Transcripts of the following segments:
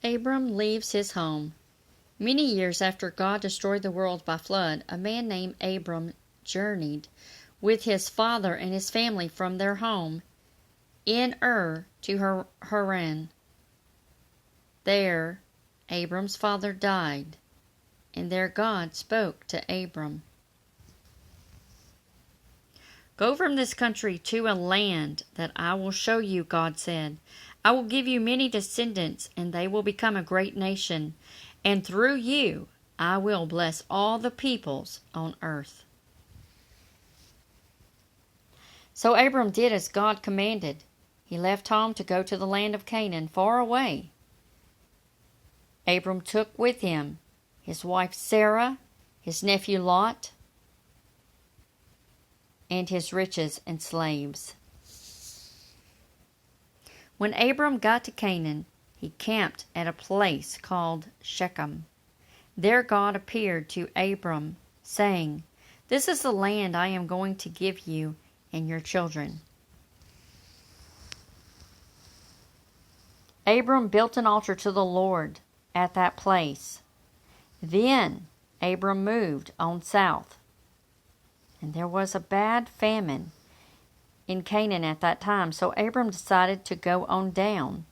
Abram leaves his home. Many years after God destroyed the world by flood, a man named Abram journeyed with his father and his family from their home in to Haran. There, Abram's father died, and there God spoke to Abram. "Go from this country to a land that I will show you," God said. "I will give you many descendants, and they will become a great nation, and through you I will bless all the peoples on earth." So Abram did as God commanded. He left home to go to the land of Canaan, far away. Abram took with him his wife Sarah, his nephew Lot, and his riches and slaves. When Abram got to Canaan, he camped at a place called Shechem. There God appeared to Abram, saying, "This is the land I am going to give you and your children." Abram built an altar to the Lord at that place. Then Abram moved on south, and there was a bad famine in Canaan at that time, so Abram decided to go on down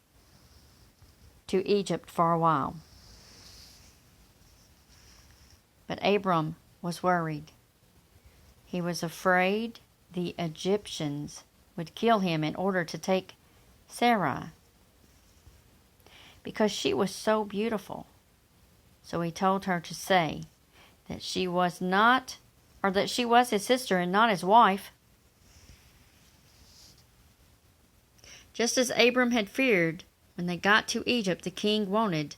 to Egypt for a while. But Abram was worried. He was afraid the Egyptians would kill him in order to take Sarai, because she was so beautiful. So he told her to say that she was his sister and not his wife. Just as Abram had feared, when they got to Egypt, the king wanted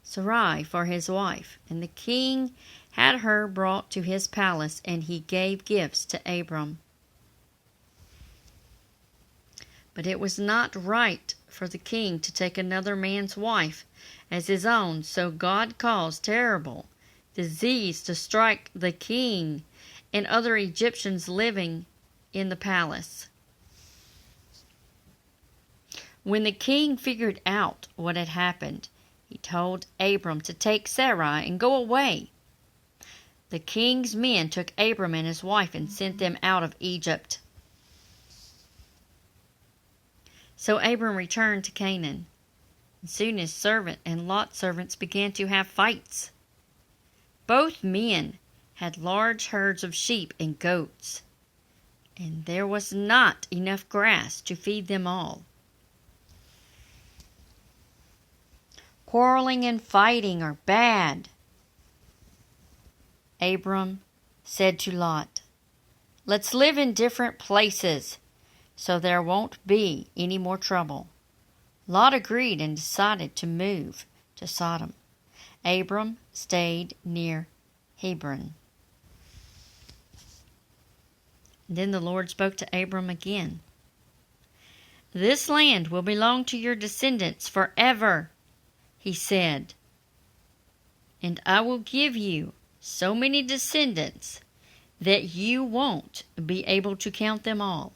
Sarai for his wife, and the king had her brought to his palace, and he gave gifts to Abram. But it was not right for the king to take another man's wife as his own, so God caused terrible disease to strike the king and other Egyptians living in the palace. When the king figured out what had happened, he told Abram to take Sarai and go away. The king's men took Abram and his wife and sent them out of Egypt. So Abram returned to Canaan, and soon his servant and Lot's servants began to have fights. Both men had large herds of sheep and goats, and there was not enough grass to feed them all. Quarreling and fighting are bad. Abram said to Lot, "Let's live in different places so there won't be any more trouble." Lot agreed and decided to move to Sodom. Abram stayed near Hebron. Then the Lord spoke to Abram again. "This land will belong to your descendants forever," he said, "and I will give you so many descendants that you won't be able to count them all."